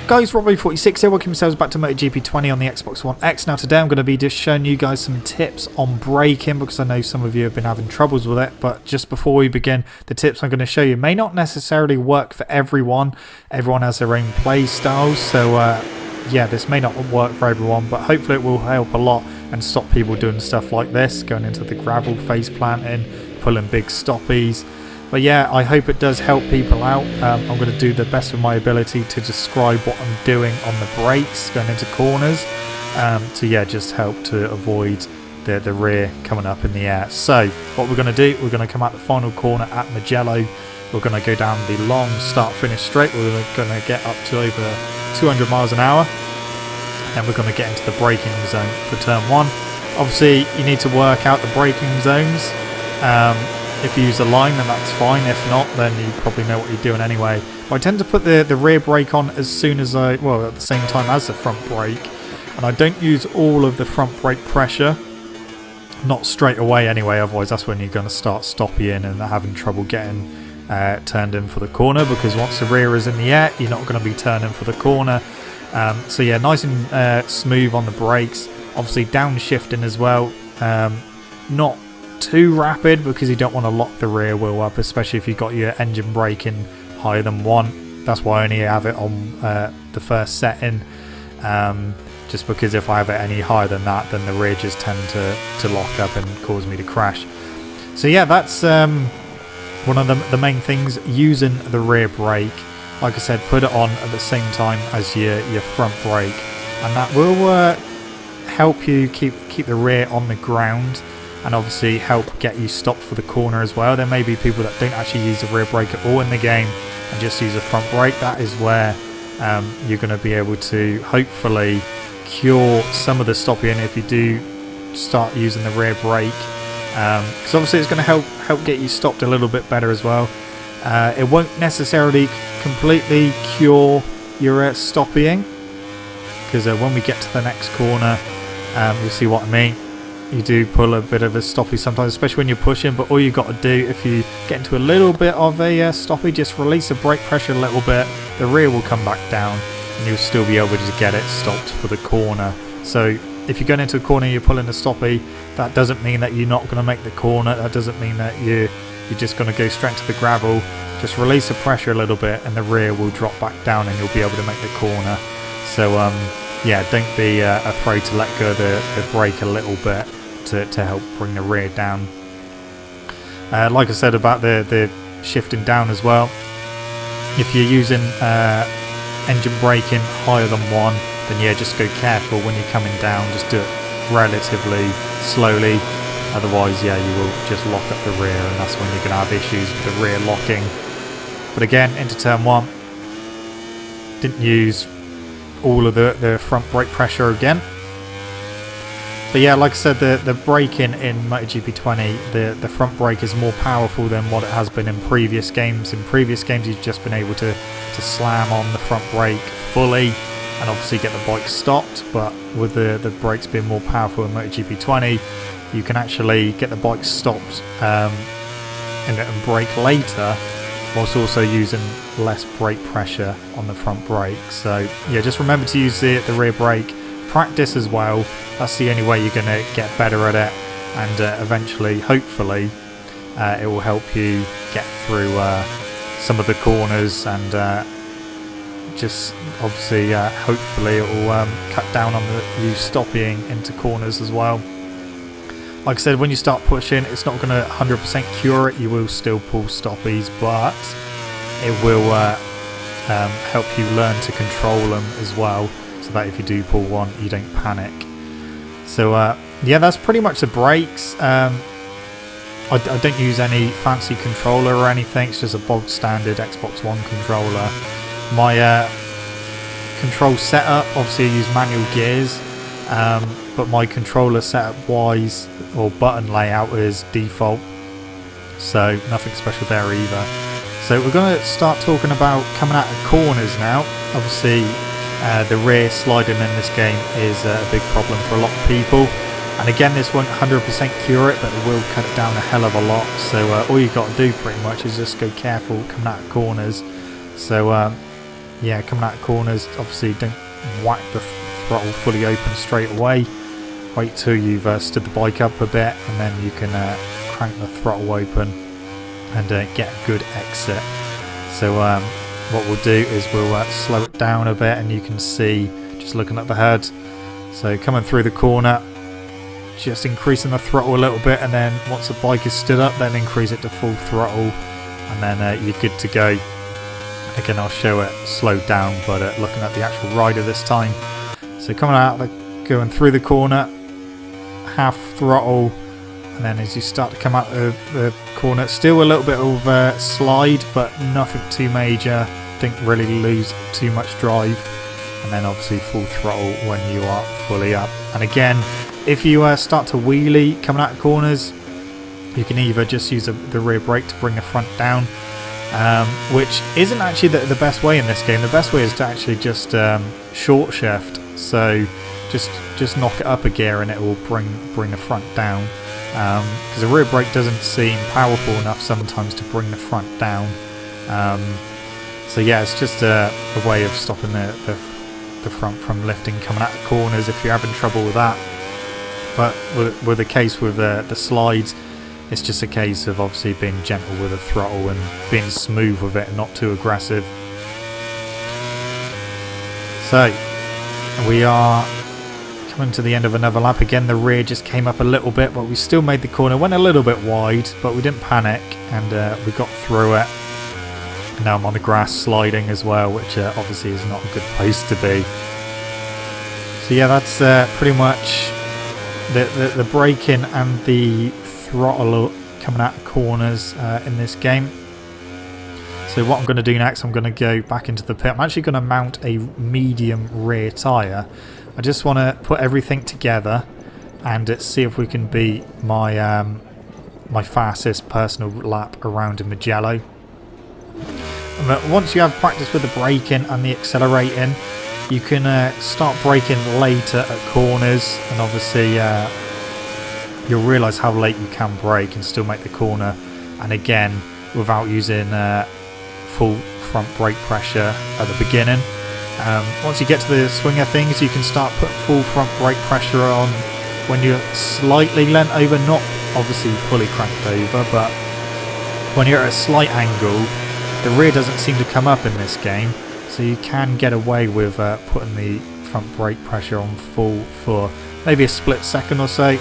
Guys, Robbie46 here, welcome yourselves back to MotoGP 20 on the Xbox One X. Now today I'm going to be just showing you guys some tips on braking, because I know some of you have been having troubles with it. But just before we begin, the tips I'm going to show you may not necessarily work for everyone. Everyone has their own play styles, so yeah, this may not work for everyone, but hopefully it will help a lot and stop people doing stuff like this, going into the gravel, face planting, pulling big stoppies. But yeah, I hope it does help people out. I'm going to do the best of my ability to describe what I'm doing on the brakes going into corners. So yeah, just help to avoid the rear coming up in the air. So what we're going to do, we're going to come out the final corner at Mugello. We're going to go down the long start-finish straight. We're going to get up to over 200 miles an hour. Then we're going to get into the braking zone for turn 1. Obviously, you need to work out the braking zones. If you use a line, then that's fine. If not, then you probably know what you're doing anyway. But I tend to put the rear brake on as soon as at the same time as the front brake. And I don't use all of the front brake pressure. Not straight away anyway, otherwise that's when you're going to start stopping and having trouble getting turned in for the corner. Because once the rear is in the air, you're not going to be turning for the corner. So yeah, nice and smooth on the brakes. Obviously downshifting as well. Not too rapid, because you don't want to lock the rear wheel up, especially if you've got your engine braking higher than 1. That's why I only have it on the first setting, just because if I have it any higher than that, then the rear just tend to lock up and cause me to crash. So yeah, that's one of the main things, using the rear brake. Like I said, put it on at the same time as your front brake, and that will help you keep the rear on the ground, and obviously help get you stopped for the corner as well. There may be people that don't actually use the rear brake at all in the game and just use a front brake. That is where you're going to be able to hopefully cure some of the stopping if you do start using the rear brake, because obviously it's going to help get you stopped a little bit better as well. It won't necessarily completely cure your stopping, because when we get to the next corner, you'll see what I mean. You do pull a bit of a stoppie sometimes, especially when you're pushing, but all you've got to do, if you get into a little bit of a stoppie, just release the brake pressure a little bit, the rear will come back down and you'll still be able to get it stopped for the corner. So if you're going into a corner and you're pulling a stoppie, that doesn't mean that you're not going to make the corner. That doesn't mean that you're just going to go straight to the gravel. Just release the pressure a little bit and the rear will drop back down and you'll be able to make the corner. So yeah, don't be afraid to let go of the brake a little bit to help bring the rear down. Like I said about the shifting down as well, if you're using engine braking higher than 1, then yeah, just go careful when you're coming down. Just do it relatively slowly, otherwise yeah, you will just lock up the rear, and that's when you're going to have issues with the rear locking. But again, into turn 1, didn't use all of the front brake pressure again. But yeah, like I said, the braking in MotoGP 20, the front brake is more powerful than what it has been in previous games. In previous games, you've just been able to slam on the front brake fully and obviously get the bike stopped. But with the brakes being more powerful in MotoGP 20, you can actually get the bike stopped and brake later, whilst also using less brake pressure on the front brake. So yeah, just remember to use the rear brake. Practice as well. That's the only way you're going to get better at it, and eventually, hopefully, it will help you get through some of the corners, and just obviously, hopefully, it will cut down on you stopping into corners as well. Like I said, when you start pushing, it's not going to 100% cure it. You will still pull stoppies, but it will help you learn to control them as well, so that if you do pull one, you don't panic. So yeah, that's pretty much the brakes. I don't use any fancy controller or anything. It's just a bog standard Xbox One controller. My control setup, obviously I use manual gears, but my controller setup wise, or button layout, is default, so nothing special there either. So we're going to start talking about coming out of corners now. Obviously the rear sliding in this game is a big problem for a lot of people, and again, this won't 100% cure it, but it will cut it down a hell of a lot. So all you've got to do pretty much is just go careful coming out of corners. So yeah, coming out of corners, obviously don't whack the throttle fully open straight away. Wait till you've stood the bike up a bit, and then you can crank the throttle open and get a good exit. So what we'll do is we'll slow it down a bit, and you can see just looking at the head. So coming through the corner, just increasing the throttle a little bit, and then once the bike is stood up, then increase it to full throttle, and then you're good to go. Again, I'll show it slowed down, but looking at the actual rider this time. So coming out, going through the corner, half throttle, and then as you start to come out the corner, still a little bit of slide, but nothing too major. Didn't really lose too much drive, and then obviously full throttle when you are fully up. And again, if you start to wheelie coming out of corners, you can either just use the rear brake to bring the front down, which isn't actually the best way in this game. The best way is to actually just short shift. So just knock it up a gear and it will bring the front down, because the rear brake doesn't seem powerful enough sometimes to bring the front down. So yeah, it's just a way of stopping the front from lifting coming out of corners if you're having trouble with that. But with the case with the slides, it's just a case of obviously being gentle with the throttle and being smooth with it and not too aggressive. So we are coming to the end of another lap. Again, the rear just came up a little bit, but we still made the corner. Went a little bit wide, but we didn't panic, and we got through it. And now I'm on the grass sliding as well, which obviously is not a good place to be. So yeah, that's pretty much the braking and the throttle coming out of corners in this game. So what I'm going to do next, I'm going to go back into the pit. I'm actually going to mount a medium rear tyre. I just want to put everything together and see if we can beat my my fastest personal lap around in Mugello. But once you have practice with the braking and the accelerating, you can start braking later at corners, and obviously you'll realise how late you can brake and still make the corner, and again without using full front brake pressure at the beginning. Once you get to the swing of things, you can start putting full front brake pressure on when you're slightly leant over, not obviously fully cranked over, but when you're at a slight angle. The rear doesn't seem to come up in this game, so you can get away with putting the front brake pressure on full for maybe a split second or so. You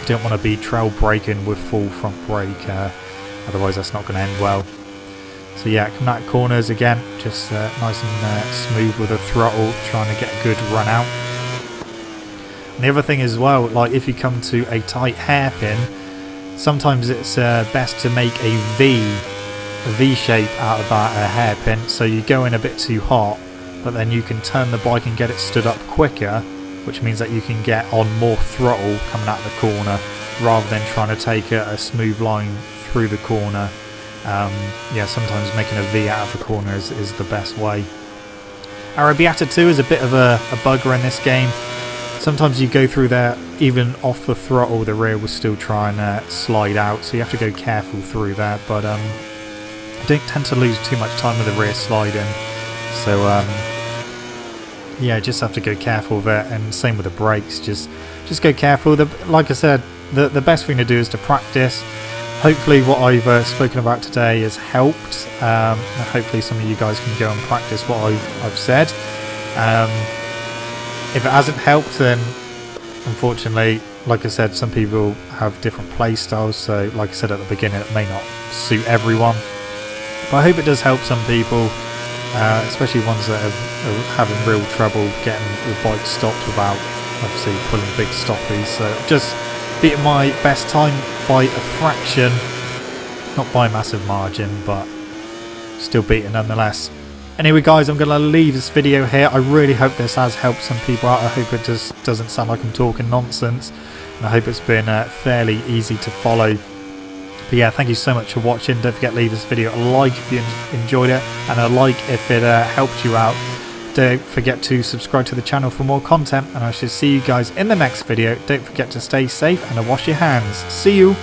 don't want to be trail braking with full front brake, otherwise that's not going to end well. So yeah, coming out of corners again, just nice and smooth with the throttle, trying to get a good run out. And the other thing as well, like if you come to a tight hairpin, sometimes it's best to make a V shape out of that hairpin, so you go in a bit too hot, but then you can turn the bike and get it stood up quicker, which means that you can get on more throttle coming out of the corner rather than trying to take a smooth line through the corner. Yeah, sometimes making a V out of the corner is the best way. Arrabbiata 2 is a bit of a bugger in this game. Sometimes you go through there, even off the throttle, the rear will still try and slide out, so you have to go careful through that, but I don't tend to lose too much time with the rear sliding, so yeah, just have to go careful with it, and same with the brakes, just go careful. Like I said, the best thing to do is to practice. Hopefully what I've spoken about today has helped, and hopefully some of you guys can go and practice what I've said. If it hasn't helped, then unfortunately, like I said, some people have different play styles, so like I said at the beginning, it may not suit everyone. But I hope it does help some people, especially ones that are having real trouble getting the bike stopped without obviously pulling big stoppies. So just beating my best time by a fraction, not by a massive margin, but still beating nonetheless. Anyway guys, I'm going to leave this video here. I really hope this has helped some people out. I hope it just doesn't sound like I'm talking nonsense, and I hope it's been fairly easy to follow. But yeah, thank you so much for watching. Don't forget to leave this video a like if you enjoyed it, and a like if it helped you out. Don't forget to subscribe to the channel for more content, and I shall see you guys in the next video. Don't forget to stay safe and to wash your hands. See you!